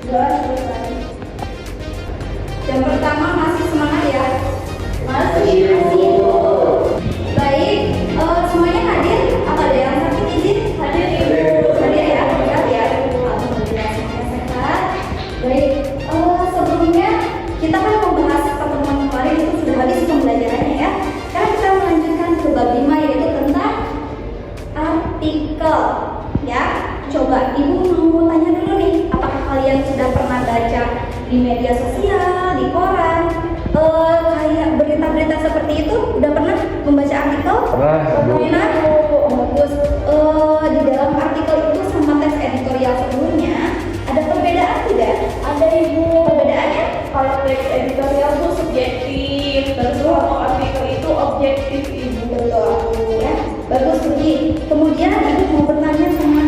Udah selesai. Yang pertama masih semangat ya? Masih. Baik, semuanya hadir? Apa ada yang sakit izin? Hadir Ibu. Hadir ya? Siap ya? Alhamdulillah semuanya sehat. Baik, sebelumnya kita kan mau bahas pertemuan kemarin itu sudah habis pembelajarannya ya. Sekarang kita melanjutkan ke bab 5 yaitu tentang artikel ya. Coba Ibu mau tanya dulu nih, apakah kalian sudah pernah baca di media sosial, di koran, kayak berita-berita seperti itu? Udah pernah membaca artikel? Pernah. Bagus. Di dalam artikel itu sama teks editorial sebelumnya ada perbedaan tidak? Ada Ibu. Perbedaannya? Kalau teks editorial itu subjektif, terus kalau artikel itu objektif Ibu. Betul ya. Bagus Budi. Kemudian Ibu mau bertanya sama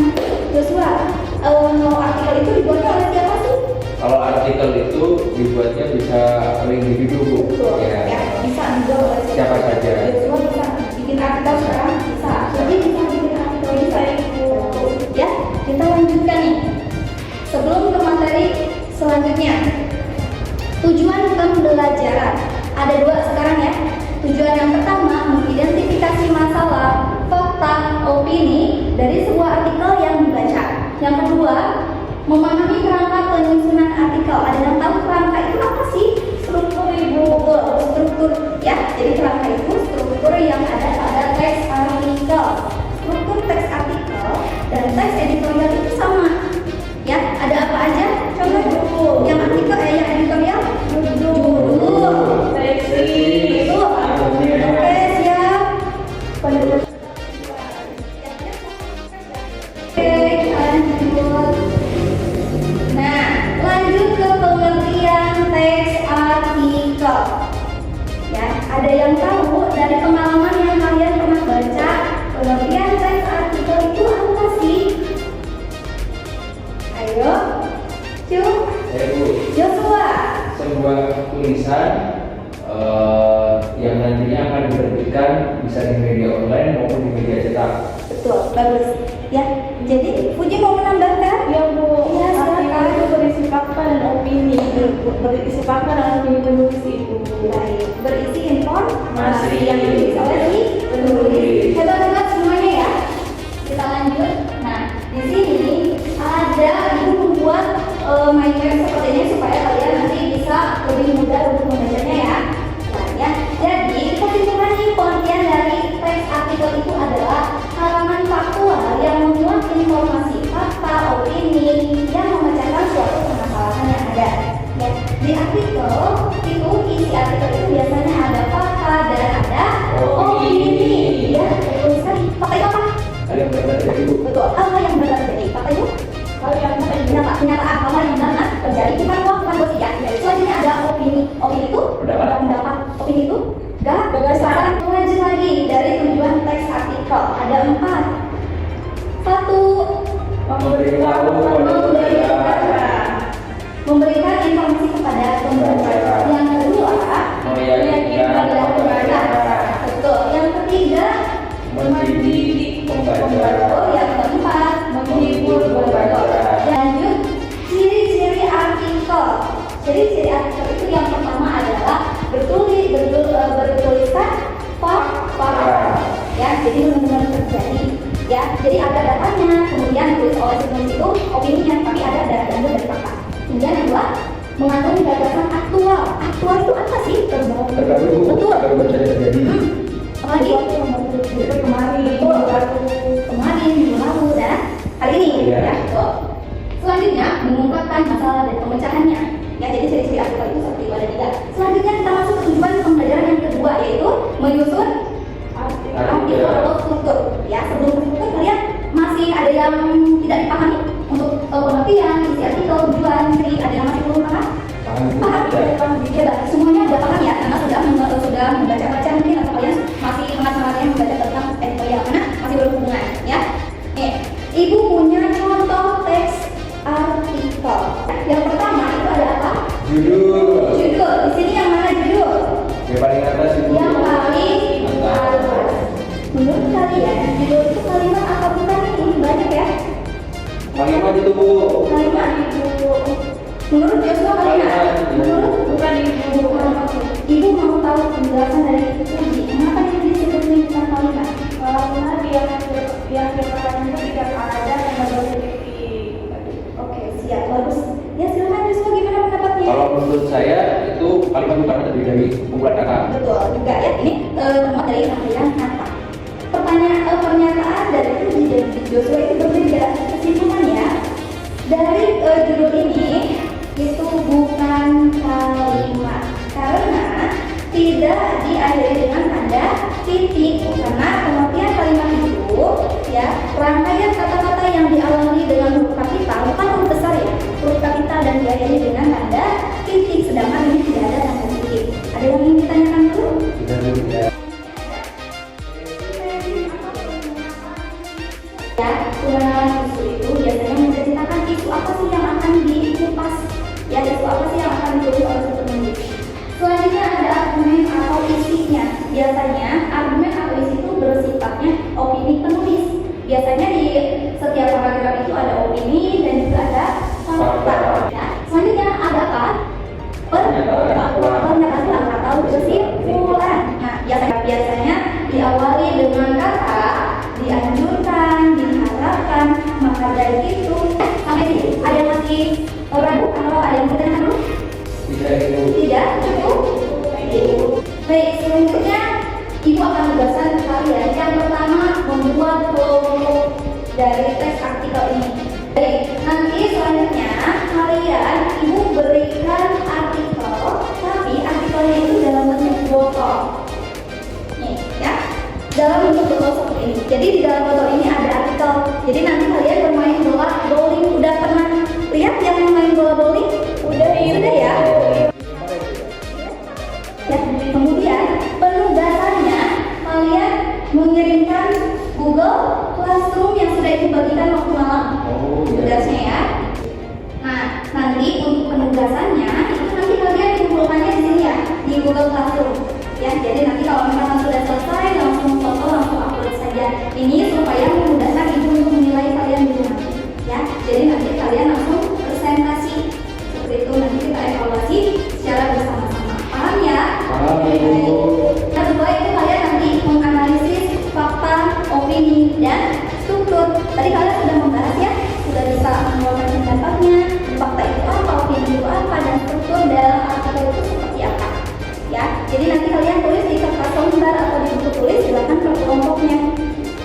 Joshua, artikel itu dibuatnya oleh siapa sih? Kalau artikel itu dibuatnya bisa oleh individu, Betul ya. Bisa dibuat oleh siapa saja. Joshua bisa bikin artikel sekarang bisa. Jadi bisa bikin artikel bisa Ibu. Ya, kita lanjutkan nih. Sebelum ke materi selanjutnya, tujuan pembelajaran ada 2 sekarang ya. Tujuan yang pertama mengidentifikasi masalah, fakta, opini dari sebuah artikel yang dibaca. Yang kedua, memahami kerangka penyusunan artikel. Ada yang tahu kerangka itu apa sih? Struktur Ibu. Betul, struktur ya. Jadi kerangka itu struktur yang ada pada teks artikel. Struktur teks artikel dan teks editorial itu sama. Ya, ada apa aja? Contoh dulu. Yang artikel yang editorial judul, Seksi. itu oke siap. Lanjut. Nah, lanjut ke pengertian teks artikel. Ya, ada yang tahu dari pengalaman yang kalian pernah baca pengertian teks artikel itu apa sih? Ayo, Joshua. Sebuah tulisan yang nantinya akan diterbitkan bisa di media online maupun di media cetak. Betul, bagus. Ya, jadi Puji mau menambahkan? Ya Bu, Ya, artikel silakan. itu berisi fakta dan opini, berisi fakta dan opini penulis Ibu. Baik, berisi informasi Masih. yang ditulis oleh penulis. Hebat-hebat semuanya ya. Kita lanjut. Nah, di sini ada Ibu membuat mind map seperti ini supaya kalian nanti bisa lebih mudah untuk membacanya ya. Nah, ya. Jadi kesimpulan pengertian dari teks artikel itu adalah halaman faktual yang memuat informasi, fakta, opini yang memecahkan suatu permasalahan yang ada. Ya, di artikel itu isi artikel itu biasanya ada fakta dan ada opini. Ya, betul sekali. Fakta itu apa? Ada yang benar dari Ibu. Betul. Apa yang benar terjadi? Fakta itu Hal yang kenyataan hal yang benar terjadi bukan gosip ya. Selanjutnya ada opini. Opini itu pendapat. Opini itu gagasan. Lanjut lagi dari tujuan teks artikel ada 4. 1. Memberikan informasi kepada pembaca. Yang kedua, Meyakinkan pembaca. betul. Yang ketiga, Mendidik pembaca. yang keempat, menghibur pembaca. Lanjut, ciri-ciri artikel. Ciri-ciri artikel itu yang pertama adalah bertuliskan fakta. Ya, jadi benar-benar terjadi. Ya, jadi ada datanya, kemudian tulis oleh penulis itu opininya, tapi ada data dari fakta. Kemudian yang kedua, mengandung gagasan aktual. Aktual itu apa sih? Terbaru. Betul. Baru baca terjadi. Apalagi? kemarin, Betul. Kemarin, minggu lalu, dan hari ini. Iya. Ya, betul. Selanjutnya, mengungkapkan masalah dan pemecahannya. Ya, jadi ciri-ciri artikel itu seperti itu ada 3. Selanjutnya kita masuk ke tujuan pembelajaran yang kedua, yaitu menyusun artikel atau struktur. Ya, sebelum struktur kalian masih ada yang tidak dipahami untuk pengertian isi artikel, tujuan, ciri, ada yang masih belum paham? Paham? Hebat. Semuanya sudah paham ya, karena sudah membaca-baca mungkin atau kalian masih penasaran membaca tentang editorial karena masih berhubungan ya. Ibu punya contoh teks artikel. Yang pertama itu ada apa? Judul. Judul. Di sini yang mana judul? Yang paling atas Ibu. Yang paling atas. Menurut kalian judul itu kalimat apa bukan? Ini banyak ya. Kalimat itu Bu. Kalimat. Joshua bagaimana? Bukan ibu. Ibu mau tahu penjelasan dari Uji. Mengapa dia disebut lingkungan kalimat? Karena yang pertanyaan itu tidak ada sama positif. Oke, siap, bagus. Ya silakan Joshua, gimana pendapatnya? Kalau menurut saya itu kalimat bukan terdiri dari kumpulan kata. Betul juga ya. Ini termuat dari rangkaian kata. Pernyataan dari Uji dan Joshua itu berbeda. Kesimpulannya dari judul ini itu bukan kalimat karena tidak diakhiri dengan tanda titik, karena pengertian kalimat itu ya rangkaian kata-kata yang diawali dengan huruf kapital, bukan huruf besar ya, huruf kapital dan diakhiri dengan tanda titik, sedangkan ini tidak ada tanda titik. Ada yang ingin ditanyakan dulu? Ya, pengenalan isu itu biasanya menceritakan isu apa sih yang akan dikupas, ya isu apa sih yang akan ditulis oleh satu penulis. Selanjutnya ada argumen atau isinya. Biasanya argumen atau isi itu bersifatnya opini penulis. Biasanya di setiap paragraf itu ada opini dan juga ada fakta. Ya. Selanjutnya ada apa? Pernyataan atau kesimpulan. Nah, biasanya diawali dengan kata dianjurkan, diharapkan, maka dari itu sampai sini. Ada yang masih ragu atau ada yang bertanya dulu? Tidak, cukup. Baik, selanjutnya Ibu akan tugaskan kalian. Yang pertama membuat kelompok dari teks artikel ini. Baik, nanti selanjutnya kalian Ibu berikan artikel, tapi artikelnya itu dalam bentuk botol. Nih, ya, dalam bentuk botol seperti ini. Jadi di dalam botol ini ada artikel. Jadi nanti kalian bermain bola bowling. Udah pernah lihat yang main bola bowling? Udah ya. Ya, kemudian penugasannya kalian mengirimkan Google Classroom yang sudah Ibu bagikan waktu malam. Tugasnya ya. Nah, nanti untuk penugasannya itu nanti kalian kumpulkannya di sini ya, di Google Classroom. Ya, jadi nanti kalau misalkan sudah selesai langsung foto, langsung upload saja. Ini supaya memudahkan Ibu untuk menilai kalian di rumah. Ya, jadi nanti kalian langsung presentasi seperti itu. Nanti kita evaluasi secara bersama-sama. Paham ya? Paham, Baik. Ibu. Yang kedua itu kalian nanti menganalisis fakta, opini, dan struktur. Tadi kalian sudah membahas ya, sudah bisa mengeluarkan pendapatnya, fakta itu apa, opini itu apa, dan struktur dalam artikel itu seperti apa. Ya, jadi nanti kalian tulis di kertas lembar atau di buku tulis, silakan per kelompoknya.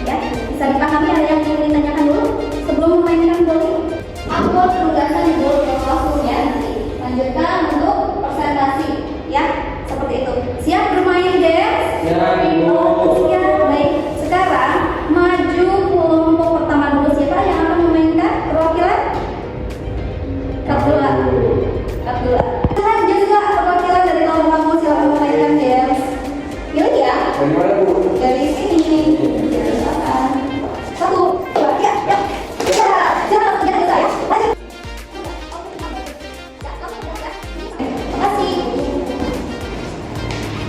Ya, bisa dipahami. Ada yang ingin ditanyakan dulu sebelum memainkan bowling? Upload penugasan di Google Classroom ya nanti. Lanjutkan untuk presentasi ya, seperti itu. Siap bermain guys? Siap, Ibu. Siap. Baik. Sekarang maju kelompok pertama dulu. Siapa yang akan memainkan perwakilan? Abdullah. Silahkan juga perwakilan dari kelompok kamu, silakan memainkan guys. Pilih ya. Dari mana, Bu? Dari sini. Ya, silakan. 1, 2, ya. Jangan bisa ya. Lanjut. Terima kasih.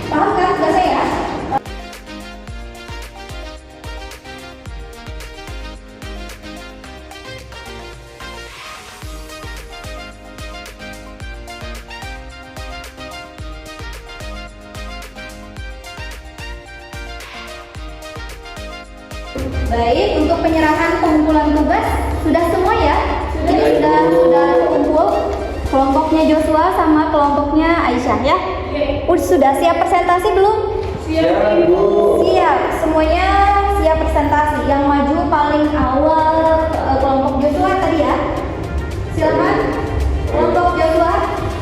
Paham kan tugasnya ya? Baik, untuk penyerahan pengumpulan tugas sudah semua ya? Jadi sudah kumpul kelompoknya Joshua sama kelompoknya Aisyah ya? Sudah siap presentasi belum? Siap, Bu. Siap, semuanya siap presentasi. Yang maju paling awal kelompok Joshua tadi ya. Silakan kelompok Joshua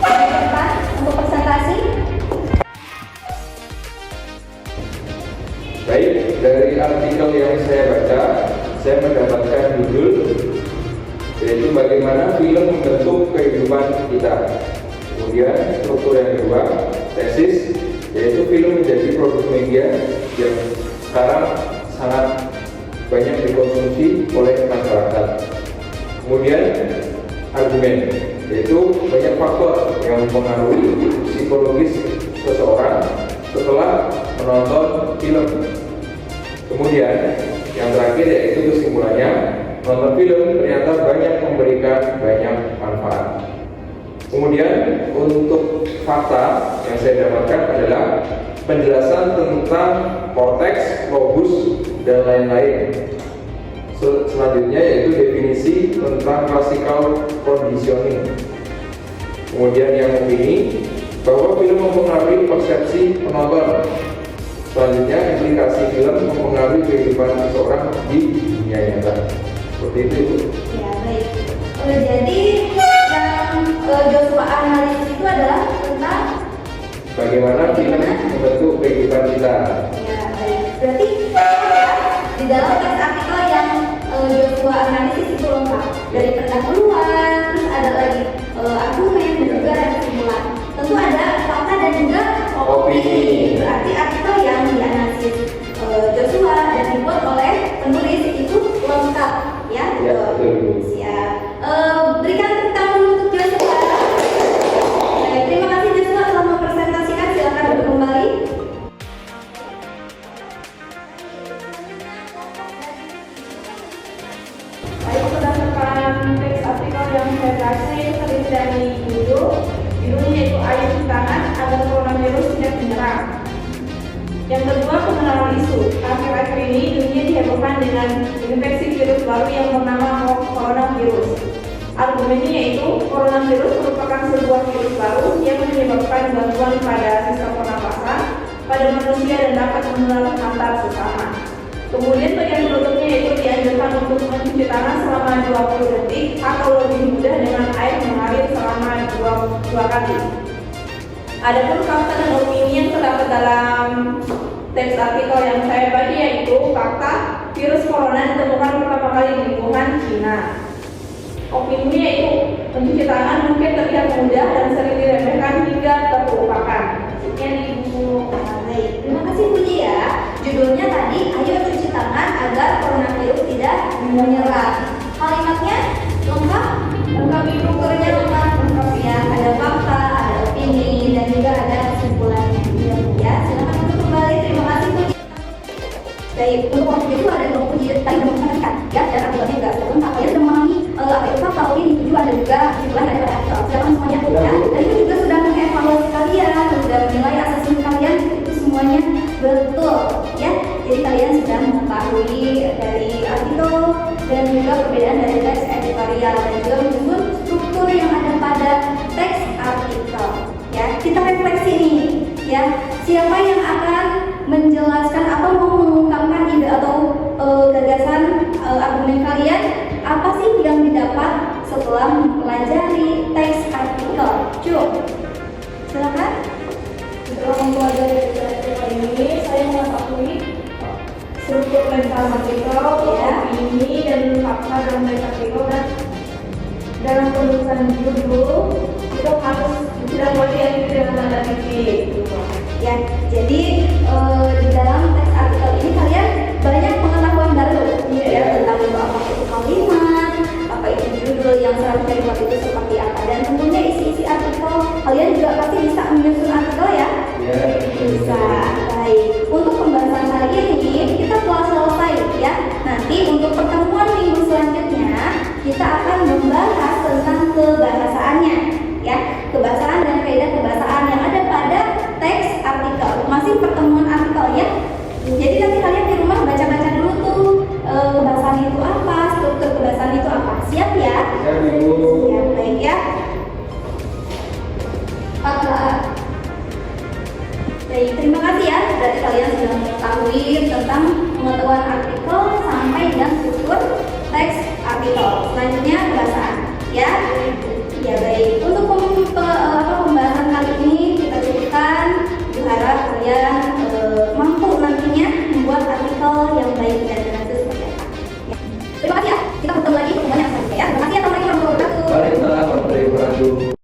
ke depan untuk presentasi. Baik, dari artikel yang saya baca, saya mendapatkan judul yaitu bagaimana film membentuk kehidupan kita. Kemudian struktur yang kedua, tesis, yaitu film menjadi produk media yang sekarang sangat banyak dikonsumsi oleh masyarakat. Kemudian argumen, yaitu banyak faktor yang mempengaruhi psikologis seseorang setelah menonton film. Kemudian yang terakhir yaitu kesimpulannya, nonton film ternyata banyak memberikan banyak manfaat. Kemudian Kemudian untuk fakta yang saya dapatkan adalah penjelasan tentang korteks, lobus, dan lain-lain. Selanjutnya yaitu definisi tentang classical conditioning. Kemudian yang ini bahwa film mempengaruhi persepsi penonton. Selanjutnya implikasi film mempengaruhi kehidupan seseorang di dunia nyata. Seperti itu. Ya, baik. Jadi yang Joshua analisis itu adalah tentang Bagaimana film membentuk kehidupan kita. ya, baik. Berarti di dalam teks artikel yang Joshua analisis itu lengkap dari pendahuluan, terus ada lagi argumen dan juga ada kesimpulan. Tentu ada fakta dan juga opini. Berarti artikel yang dianalisis Joshua dan dibuat oleh penulis itu lengkap, ya. Ya, betul. Siap. Berikan tepuk tangan untuk Joshua. Baik, terima kasih Joshua telah mempresentasikan. Silakan duduk kembali. Baik, berdasarkan teks artikel yang saya baca itu terdiri dari judulnya yaitu Ayo Cuci Tangan Agar Coronavirus Tidak Menyerang. Yang kedua, pengenalan isu. Akhir-akhir ini dunia dihebohkan dengan infeksi virus baru yang bernama coronavirus. Argumennya yaitu coronavirus merupakan sebuah virus baru yang menyebabkan gangguan pada sistem pernapasan pada manusia dan dapat menular antar sesama. Kemudian bagian berikutnya yaitu dianjurkan untuk mencuci tangan selama 20 detik atau lebih mudah dengan air mengalir selama 2 kali. Adapun fakta dan opini yang terdapat dalam teks artikel yang saya baca yaitu fakta, virus corona ditemukan pertama kali di lingkungan Cina. Opini yaitu mencuci tangan mungkin terlihat mudah dan sering diremehkan hingga terlupakan. Sekian Ibu. Baik, terima kasih Bu ya. Judulnya tadi, ayo cuci tangan agar coronavirus tidak menyerang. Kalimatnya lengkap, lengkap Ibu, kerja lengkap, ya. Ada fakta, ada opini, dan juga ada kesimpulannya. Ya, silakan untuk kembali. Terima kasih Bu. Baik, untuk waktu itu ada dua uji tadi memperhatikan, ya, dan artikelnya juga sudah lengkap. Kalian sudah memahami apa itu fakta, opini, tujuan, dan juga kesimpulan dari artikel. Silakan semuanya, ya. Dan itu juga sudah mengevaluasi kalian, sudah menilai asesmen kalian itu semuanya betul, ya. Jadi kalian sudah mengetahui dari artikel dan juga perbedaan dari teks editorial dan juga menyusun struktur yang ada pada teks artikel. Ya, kita refleksi nih, ya. Siapa yang akan menjelaskan atau mau mengungkapkan ide atau gagasan argumen kalian? Apa sih yang didapat setelah mempelajari teks artikel? Cuk, silakan. Setelah mempelajari teks artikel ini, saya mengetahui struktur teks artikel, opini dan fakta dalam teks artikel, dan dalam penulisan judul itu harus tidak boleh diakhiri dengan tanda titik. Ya, jadi di dalam teks artikel ini kalian banyak pengetahuan baru, ya, tentang itu apa itu kalimat, apa itu judul yang seharusnya dibuat itu seperti apa, dan tentunya isi-isi artikel kalian juga pasti bisa menyusun artikel, ya. Ya, Bisa.